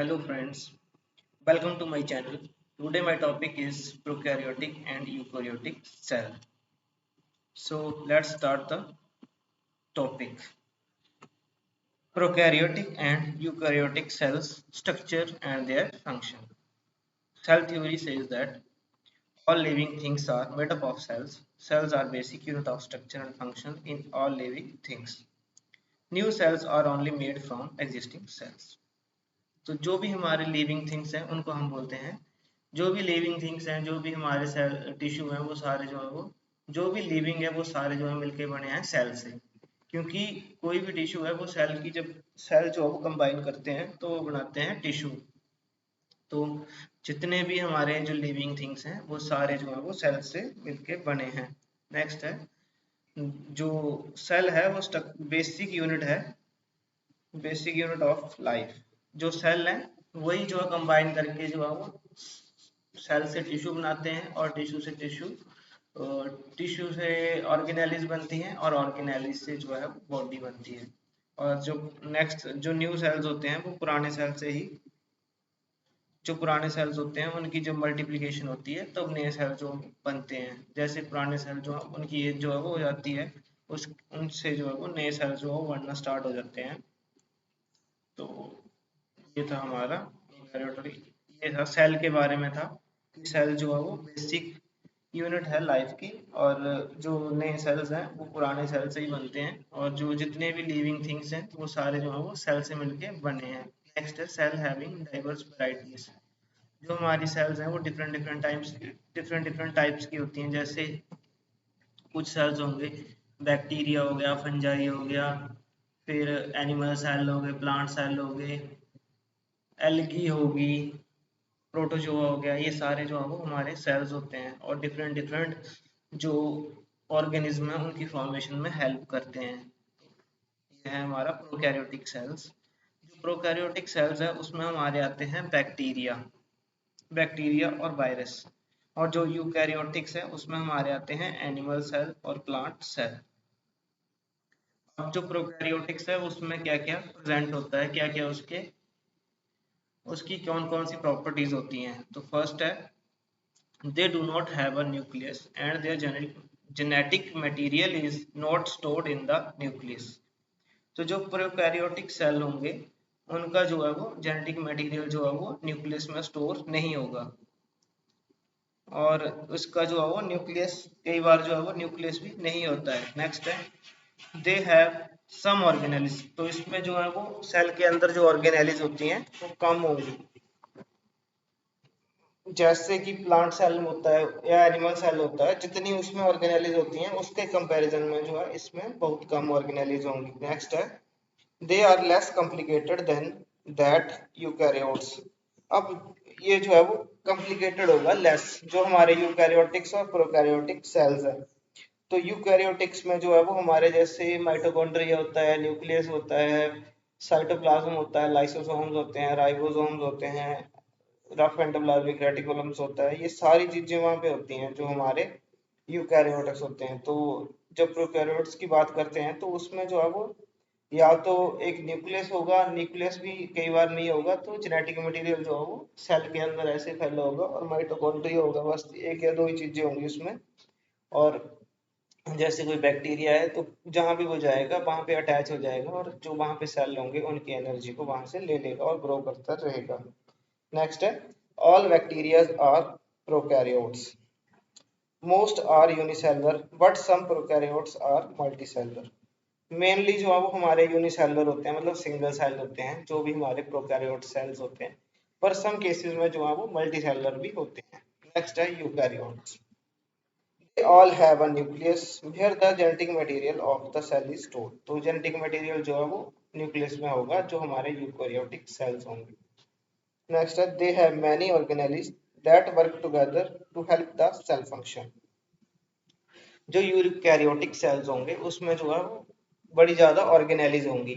Hello friends, welcome to my channel. Today my topic is prokaryotic and eukaryotic cell. So let's start the topic. Prokaryotic and eukaryotic cells structure and their function. Cell theory says that all living things are made up of cells. Cells are basic unit of structure and function in all living things. New cells are only made from existing cells. तो जो भी हमारे living things हैं उनको हम बोलते हैं जो भी लिविंग थिंग्स हैं जो भी हमारे सेल टिश्यू हैं वो सारे जो है वो जो भी लिविंग है वो सारे जो है मिलके बने हैं सेल से क्योंकि कोई भी टिश्यू है वो सेल की जब सेल जो है वो कंबाइन करते हैं तो वो बनाते हैं टिश्यू तो जितने भी हमारे जो लिविंग थिंग्स हैं वो सारे जो है वो सेल से मिलके बने हैं नेक्स्ट है जो सेल है वो बेसिक यूनिट है बेसिक यूनिट ऑफ लाइफ जो सेल है वही जो है कंबाइन करके जो है वो सेल से टिश्यू बनाते हैं और टिश्यू से ऑर्गेनेलिज बनती हैं और ऑर्गेनेलिज से जो है बॉडी बनती है और जो नेक्स्ट जो न्यू सेल्स होते हैं वो पुराने सेल से ही जो पुराने सेल्स होते हैं उनकी जो मल्टीप्लिकेशन होती है तब नए सेल जो बनते हैं जैसे पुराने सेल जो उनकी एज जो है वो हो जाती है उस उनसे जो है वो नए सेल जो है बनना स्टार्ट हो जाते हैं तो ये था हमारा यूकैरियोटिक ये था सेल के बारे में था कि सेल जो है वो बेसिक यूनिट है लाइफ की और जो नए सेल्स हैं वो पुराने सेल से ही बनते हैं और जो जितने भी लिविंग थिंग्स हैं वो सारे जो है वो सेल से मिलके बने हैं नेक्स्ट है सेल हैविंग डाइवर्स वैरायटीज जो हमारी सेल्स हैं वो डिफरेंट डिफरेंट टाइप्स की होती हैं जैसे कुछ सेल्स होंगे बैक्टीरिया हो गया फंजाई हो गया फिर एनिमल सेल हो गए प्लांट सेल हो गए एल्गी होगी प्रोटोजोआ हो गया ये सारे जो है वो हमारे सेल्स होते हैं और डिफरेंट डिफरेंट जो ऑर्गेनिज्म है उनकी फॉर्मेशन में हेल्प करते हैं ये है हमारा प्रोकैरियोटिक सेल्स जो प्रोकैरियोटिक सेल्स है उसमें हमारे आते हैं बैक्टीरिया और वायरस और जो यूकैरियोटिक्स है उसमें हमारे आते हैं एनिमल सेल और प्लांट सेल अब जो प्रोकैरियोटिक्स है उसमें क्या क्या प्रेजेंट होता है क्या क्या उसकी कौन कौन सी प्रॉपर्टीज होती हैं तो फर्स्ट है they do not have a nucleus and their genetic material is not stored in the nucleus तो जो प्रोकैरियोटिक सेल होंगे उनका जो है वो जेनेटिक मटेरियल जो है वो न्यूक्लियस में स्टोर नहीं होगा और उसका जो है वो न्यूक्लियस कई बार जो है वो न्यूक्लियस भी नहीं होता है नेक्स्ट है दे हैव सम ऑर्गेनेलिज तो इसमें जो है वो सेल के अंदर जो ऑर्गेनेलिज होती हैं वो कम होंगी जैसे कि प्लांट सेल होता है या एनिमल सेल होता है जितनी उसमें ऑर्गेनेलिज होती हैं उसके कंपैरिजन में जो है इसमें बहुत कम ऑर्गेनेलिज होंगी नेक्स्ट है they are less complicated than that eukaryotes अब ये जो है वो कॉम्प्लिकेटेड होगा लेस जो हमारे यूकैरियोटिक्स और प्रोकैरियोटिक सेल्स है तो यूकैरियोटिक्स में जो है वो हमारे जैसे माइटोकॉन्ड्रिया होता है न्यूक्लियस होता है साइटोप्लाज्म होता है लाइसोसोम्स होते हैं राइबोसोम्स होते हैं रफ एंडोप्लाज्मिक रेटिकुलम्स होता है ये सारी चीजें वहां पे होती हैं जो हमारे यूकैरियोट्स होते हैं तो जब प्रोकैरियोट्स की बात करते हैं तो उसमें जो है वो या तो एक न्यूक्लियस होगा न्यूक्लियस भी कई बार नहीं होगा तो जेनेटिक मटेरियल जो है वो सेल के अंदर ऐसे फैला होगा और माइटोकॉन्ड्रिया होगा बस एक या दो ही चीजें होंगी उसमें और जैसे कोई बैक्टीरिया है तो जहां भी वो जाएगा वहां पे अटैच हो जाएगा और जो वहां पे सेल होंगे उनकी एनर्जी को वहां से ले लेगा और ग्रो करता रहेगा नेक्स्ट है all bacteria are prokaryotes most are unicellular but some prokaryotes are multicellular mainly जो है वो हमारे यूनिसेलुलर होते हैं मतलब सिंगल सेल होते हैं जो भी हमारे प्रोकैरियोट सेल्स होते हैं पर सम केसेस में जो है वो मल्टीसेलुलर भी होते हैं नेक्स्ट है eukaryotes they all have a nucleus where the genetic material of the cell is stored तो जेनेटिक मटेरियल जो है वो न्यूक्लियस में होगा जो हमारे यूकैरियोटिक सेल्स होंगे Next, they have many organelles that work together to help the cell function. जो यूकैरियोटिक सेल्स होंगे उसमें जो है वो बड़ी ज्यादा ऑर्गेनेलीज होंगी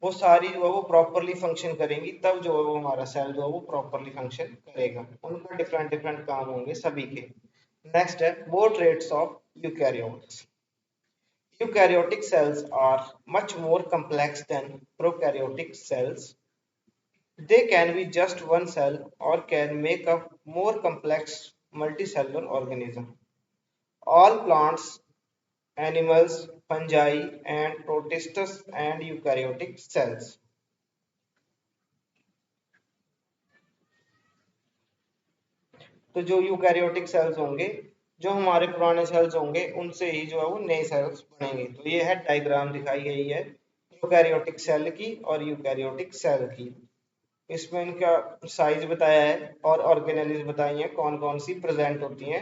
वो सारी जो है वो प्रॉपरली फंक्शन करेंगी तब जो है वो हमारा सेल जो है वो प्रॉपरली फंक्शन करेगा उनका डिफरेंट डिफरेंट काम होंगे सभी के नेक्स्ट है वो traits of eukaryotes eukaryotic cells are much more complex than prokaryotic cells They can be just one cell or can make a more complex multicellular organism. All plants, animals, fungi, and protists and eukaryotic cells. तो जो eukaryotic cells होंगे, जो हमारे पुराने sales होंगे, उनसे ही जो है वो नए सेल्स बनेंगे। तो ये है डायग्राम दिखाई गई है प्रोकैरियोटिक सेल की और यूकैरियोटिक सेल की। इसमें इनका साइज बताया है और ऑर्गेनेलिज बताई है कौन कौन सी प्रेजेंट होती हैं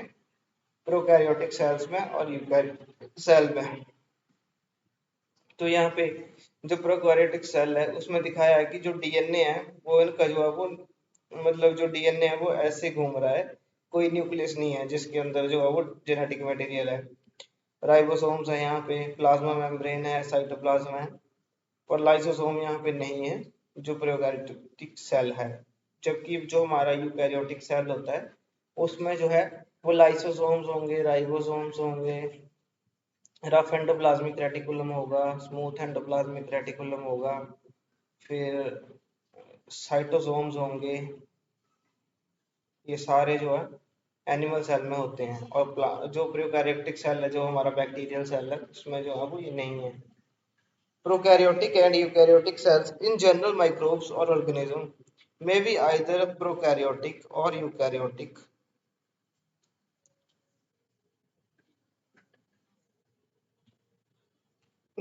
प्रोकैरियोटिक सेल्स में और यूकैरियोटिक सेल में। तो यहाँ पे जो प्रोकैरियोटिक सेल है उसमें दिखाया है कि जो डीएनए है वो इनका जो है वो मतलब जो डीएनए है वो ऐसे घूम रहा है, कोई न्यूक्लियस नहीं है जिसके अंदर जो है वो जेनेटिक मटेरियल है। राइबोसोम्स है यहाँ पे, प्लाज्मा मेम्ब्रेन है, साइटोप्लाज्म है, और लाइसोसोम यहाँ पे नहीं है जो प्रोकैरियोटिक सेल है। जबकि जो हमारा यूकैरियोटिक सेल होता है उसमें जो है वो लाइसोसोम्स होंगे, राइबोसोम्स होंगे, रफ एंडोप्लाज्मिक रेटिकुलम होगा, स्मूथ एंडोप्लाज्मिक रेटिकुलम होगा, फिर साइटोसोम्स होंगे। ये सारे जो है एनिमल सेल में होते हैं, और जो प्रोकैरियोटिक सेल है जो हमारा बैक्टीरियल सेल है उसमें जो है वो ये नहीं है। Prokaryotic and eukaryotic cells in general microbes or organisms may be either prokaryotic or eukaryotic.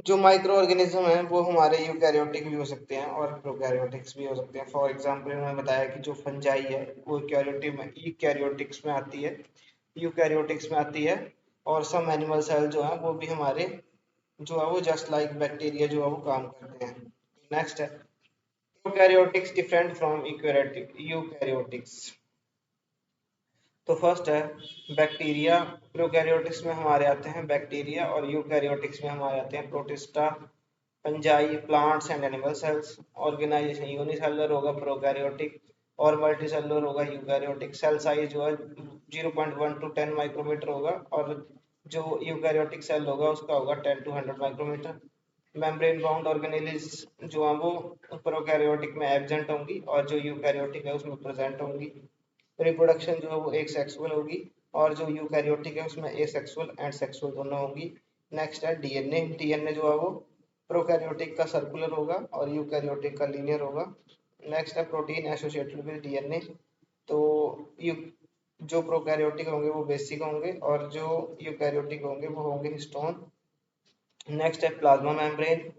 जो माइक्रो ऑर्गेनिज्म है वो हमारे यूकैरियोटिक भी हो सकते हैं और प्रोकैरियोटिक्स भी हो सकते हैं। फॉर एग्जांपल मैंने बताया कि जो फंजाई है वो यूकैरियोटिक्स में आती है, यूकैरियोटिक्स में आती है। और सम एनिमल सेल जो है वो भी हमारे जो है वो जस्ट लाइक बैक्टीरिया जो है वो काम करते हैं। नेक्स्ट है प्रोकैरियोटिक्स डिफरेंट फ्रॉम यूकैरियोटिक्स। तो फर्स्ट है बैक्टीरिया। प्रोकैरियोटिक्स में हमारे आते हैं बैक्टीरिया और यूकैरियोटिक्स में हमारे आते हैं protista, fungi, plants and animal cells. Organisation unicellular होगा प्रोकैरियोटिक और मल्टीसेलुलर होगा यूकैरियोटिक। सेल साइज जो है 0.1 टू 10 माइक्रोमीटर होगा, और जो यूकैरियोटिक सेल होगा उसका होगा 10 to 100 micrometre. Membrane bound organelles जो है वो प्रोकैरियोटिक में एब्सेंट होंगी और जो यूकैरियोटिक है उसमें प्रेजेंट होंगी। रिप्रोडक्शन जो है वो एक सेक्सुअल होगी, और जो यूकैरियोटिक है उसमें एसेक्सुअल एंड सेक्सुअल दोनों होंगी। नेक्स्ट है डीएनए। डीएनए जो है वो प्रोकैरियोटिक का सर्कुलर होगा और यूकैरियोटिक का लीनियर होगा। नेक्स्ट है प्रोटीन एसोसिएटेड विद डीएनए। तो यू जो प्रोकैरियोटिक होंगे वो बेसिक होंगे और जो यूकैरियोटिक होंगे वो होंगे हिस्टोन। नेक्स्ट है प्लाज्मा मेम्ब्रेन।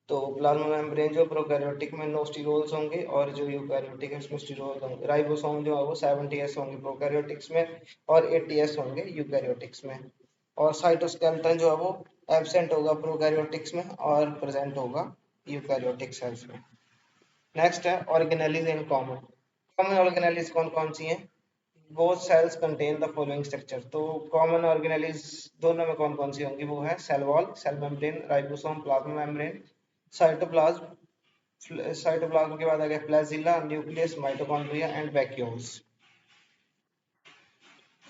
तो प्लाज्मा मेम्ब्रेन जो प्रोकैरियोटिक में नो स्टीरोल्स होंगे और जो यूकैरियोटिक है उसमें स्टीरोल्स होंगे। राइबोसोम जो है वो 70s होंगे प्रोकैरियोटिक्स में और 80s होंगे यूकैरियोटिक्स में। और साइटोस्केलेटन जो है वो एब्सेंट होगा प्रोकैरियोटिक्स में और प्रेजेंट होगा यूकैरियोटिक सेल्स में। नेक्स्ट है organelles in common. Common organelles कौन कौन सी हैं? Both cells contain the following structure. तो कॉमन ऑर्गेनेलिज दोनों में कौन कौन सी होंगी? वो है cell wall, cell membrane, ribosome, plasma membrane, cytoplasm. Cytoplasm के बाद आ गया flagella, nucleus, mitochondria and vacuoles.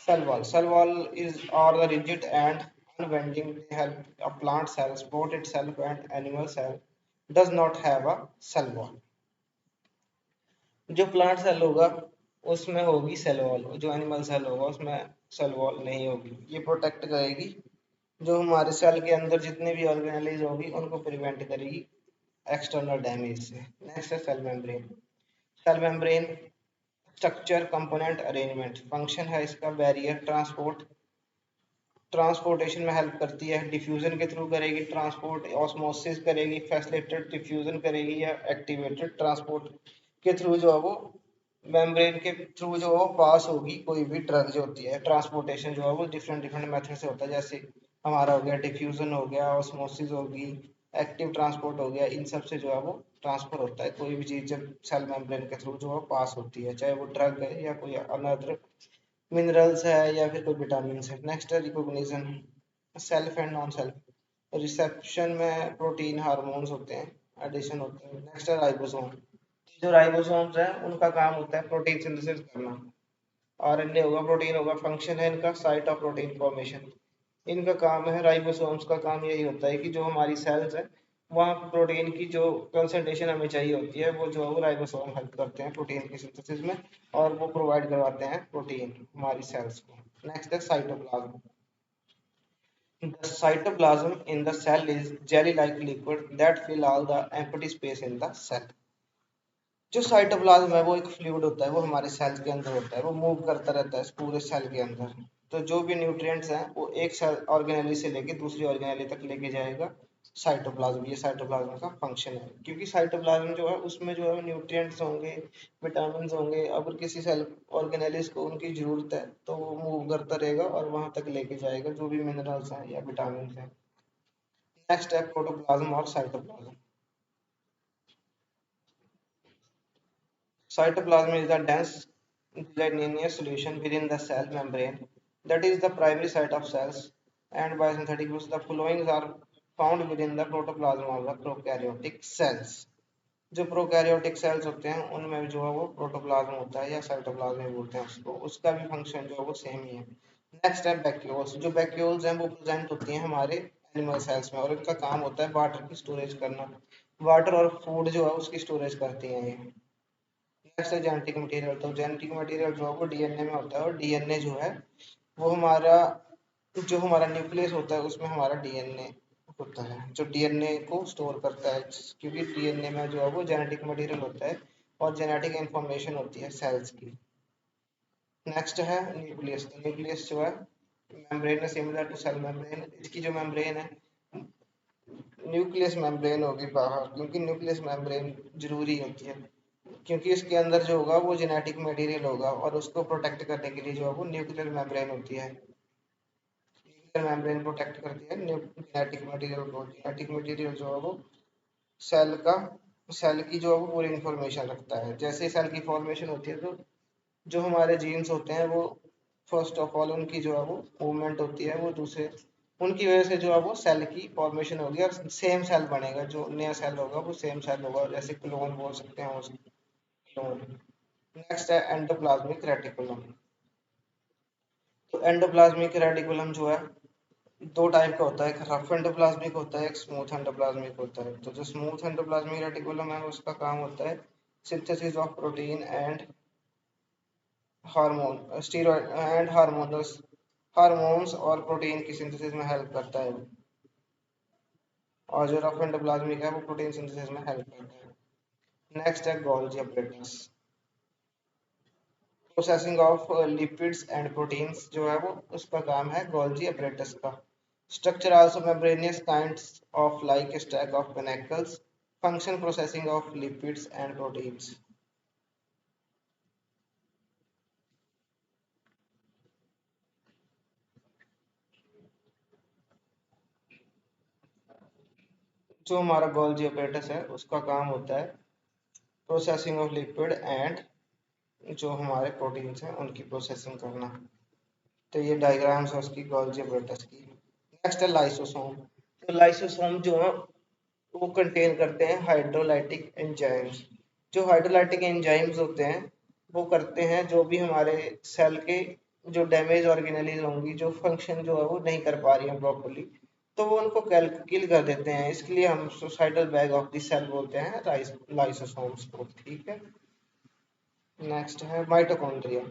Cell wall is are the rigid and unbending. They help a plant cell support itself, and animal cell does not have a cell wall. जो plant cell होगा उसमें होगी cell wall, जो animal cell होगा उसमें cell wall नहीं होगी। ये प्रोटेक्ट करेगी जो हमारे सेल के अंदर जितने भी ऑर्गेनेलिज होगी उनको प्रिवेंट करेगी एक्सटर्नल डैमेज से। नेक्स्ट है cell membrane. Cell membrane structure, component, arrangement. Function है इसका बैरियर, ट्रांसपोर्टेशन में हेल्प करती है, डिफ्यूजन के थ्रू करेगी ट्रांसपोर्ट, ऑस्मोसिस करेगी, फैसिलिटेटेड डिफ्यूजन करेगी, या एक्टिवेटेड ट्रांसपोर्ट के थ्रू जो है वो मेम्ब्रेन के थ्रू जो है वो पास होगी कोई भी ड्रग जो होती है। ट्रांसपोर्टेशन जो है वो डिफरेंट डिफरेंट मेथड से होता है, जैसे हमारा हो गया डिफ्यूजन, हो गया ऑस्मोसिस होगी, एक्टिव ट्रांसपोर्ट हो गया। इन सब से जो है वो ट्रांसफर होता है कोई भी चीज़ जब सेल मेम्ब्रेन के थ्रू जो है पास होती है, चाहे वो ड्रग है या कोई अनदर मिनरल्स है या फिर कोई विटामिन है। नेक्स्ट है recognition, self and non self. Reception में प्रोटीन हार्मोन्स होते हैं, एडिशन होते हैं। नेक्स्ट है राइबोसोम। जो राइबोसोम्स हैं उनका काम होता है प्रोटीन सिंथेसिस करना। आरएनए होगा, प्रोटीन होगा, फंक्शन है इनका साइट ऑफ प्रोटीन फॉर्मेशन। इनका काम है, राइबोसोम्स का काम यही होता है कि जो हमारी सेल्स है वहाँ प्रोटीन की जो कंसंट्रेशन हमें चाहिए होती है वो जो है वो राइबोसोम हेल्प करते हैं प्रोटीन की सिंथेसिस में, और वो प्रोवाइड करवाते हैं प्रोटीन हमारी सेल्स को। नेक्स्ट है cytoplasm. The cytoplasm in the cell is jelly-like liquid that fill all the empty space in the cell. जो साइटोप्लाज्म है वो एक फ्लूइड होता है, वो हमारे सेल के अंदर होता है, वो मूव करता रहता है पूरे सेल के अंदर। तो जो भी न्यूट्रिएंट्स हैं वो एक सेल ऑर्गेनेली से लेके दूसरी ऑर्गेनेली तक लेके जाएगा साइटोप्लाज्म। ये साइटोप्लाज्म का फंक्शन है, क्योंकि साइटोप्लाज्म जो है उसमें जो है न्यूट्रिएंट्स होंगे, विटामिन होंगे। अगर किसी सेल ऑर्गेनेलिस को उनकी जरूरत है तो वो मूव करता रहेगा और वहां तक लेके जाएगा जो भी मिनरल्स हैं या विटामिन हैं। नेक्स्ट है प्रोटोप्लाज्म और cytoplasm. Cytoplasm is the dense gelatinous solution within the cell membrane that is the primary site of cells, and biosynthetic groups. The following are found within the protoplasm of the prokaryotic cells. जो prokaryotic cells होते हैं उनमें जो है वो protoplasm होता है या साइटोप्लाज्म ही बोलते हैं उसको, उसका भी फंक्शन जो है वो सेम ही है। नेक्स्ट है वैक्यूल्स। जो वैक्यूल्स हैं वो प्रेजेंट होती हैं हमारे एनिमल सेल्स में, और इनका काम होता है वाटर की स्टोरेज करना। वाटर और फूड जो है उसकी स्टोरेज करती हैं ये। नेक्स्ट है जेनेटिक मटेरियल। तो जेनेटिक मटेरियल जो है वो डीएनए में होता है, और डीएनए जो है वो हमारा जो हमारा न्यूक्लियस होता है उसमें हमारा डीएनए होता है जो डीएनए को स्टोर करता है, क्योंकि डीएनए में जो है वो जेनेटिक मटेरियल होता है और जेनेटिक इंफॉर्मेशन होती है सेल्स की। नेक्स्ट है न्यूक्लियस। तो न्यूक्लियस जो है मेम्ब्रेन है सिमिलर टू सेल मेम्ब्रेन। इसकी जो मेम्ब्रेन है न्यूक्लियस मेम्ब्रेन होगी बाहर, क्योंकि न्यूक्लियस मेम्ब्रेन जरूरी होती है, क्योंकि इसके अंदर जो होगा वो जेनेटिक मटेरियल होगा और उसको प्रोटेक्ट करने के लिए जो है वो न्यूक्लियर मेम्ब्रेन होती है। न्यूक्लियर मेम्ब्रेन प्रोटेक्ट करती है जेनेटिक मटेरियल को। जेनेटिक मटेरियल जो है वो सेल का सेल की जो है वो पूरी इंफॉर्मेशन रखता है। जैसे सेल की फॉर्मेशन होती है तो जो हमारे जीन्स होते हैं वो फर्स्ट ऑफ ऑल उनकी जो है वो मूवमेंट होती है, वो दूसरे उनकी वजह से जो है वो सेल की फॉर्मेशन होगी और सेम सेल बनेगा। जो नया सेल होगा वो सेम सेल होगा, जैसे क्लोन बोल सकते हैं उसको, क्लोन। नेक्स्ट है एंडोप्लाज्मिक रेटिकुलम। तो एंडोप्लाज्मिक रेटिकुलम जो है दो टाइप का होता है, एक रफ एंडोप्लाज्मिक होता है, एक स्मूथ एंडोप्लाज्मिक होता है। तो जो स्मूथ एंडोप्लाज्मिक रेटिकुलम है उसका काम होता है synthesis of protein and hormone steroid and hormones और प्रोटीन की सिंथेसिस में हेल्प करता है। और जो रफ एंडोप्लाज्मिक है वो प्रोटीन सिंथेसिस में हेल्प करता है। नेक्स्ट है Golgi apparatus। Processing of lipids and proteins जो है वो उसका काम है गोल्गी apparatus का। Structure also membranosus kinds of like a stack of pinnacles। Function processing of lipids and proteins. जो हमारा गोल्गी apparatus है उसका काम होता है प्रोसेसिंग ऑफ लिपिड एंड जो हमारे प्रोटीन्स हैं उनकी प्रोसेसिंग करना। तो ये डायग्राम्स है उसकी गोल्गी apparatus की। नेक्स्ट है लाइसोसोम। तो लाइसोसोम जो है वो कंटेन करते हैं हाइड्रोलाइटिक एंजाइम्स। जो हाइड्रोलाइटिक एंजाइम्स होते हैं वो करते हैं जो भी हमारे सेल के जो डैमेज ऑर्गेनेलीज होंगी, जो फंक्शन जो है वो नहीं कर पा रही है प्रॉपरली, तो वो उनको किल कर देते हैं। इसके लिए हम suicidal bag of the cell बोलते हैं लाइसोसोम्स को। ठीक है। नेक्स्ट है mitochondria.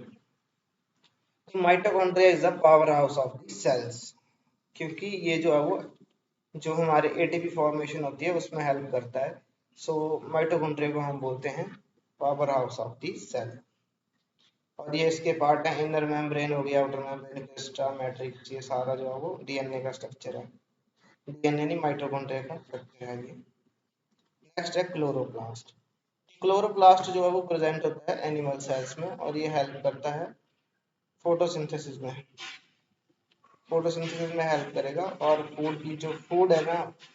Mitochondria is the powerhouse of the cells, क्योंकि ये जो है वो जो हमारे एटीपी फॉर्मेशन होती है उसमें हेल्प करता है। सो माइटोकॉन्ड्रिया को हम बोलते हैं powerhouse of the cell. और ये इसके पार्ट है, इनर मेम्ब्रेन हो गया, आउटर मेम्ब्रेन, क्रिस्टा, मैट्रिक्स, ये सारा जो है वो डीएनए का स्ट्रक्चर है। डीएनए नहीं, माइटोकॉन्ड्रिया का स्ट्रक्चर है ये। नेक्स्ट है क्लोरोप्लास्ट। क्लोरोप्लास्ट जो है वो प्रेजेंट होता है एनिमल सेल्स में और ये हेल्प करता है फोटोसिंथेसिस में। फोटोसिंथेसिस में हेल्प करेगा, और फूड की जो फूड है ना,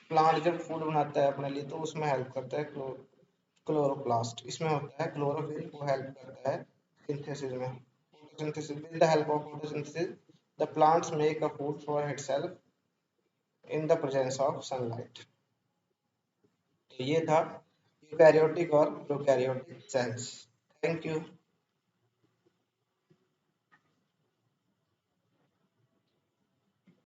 प्लांट जब फूड बनाता है अपने लिए तो उसमें हेल्प करता है क्लोरोप्लास्ट। इसमें होता है क्लोरोफिल, वो हेल्प करता है सिंथेसिस में। Photosynthesis, with the help of photosynthesis the plants make a food for itself in the presence of sunlight. तो ये था यूकैरियोटिक और प्रोकैरियोटिक सेल्स। Thank you.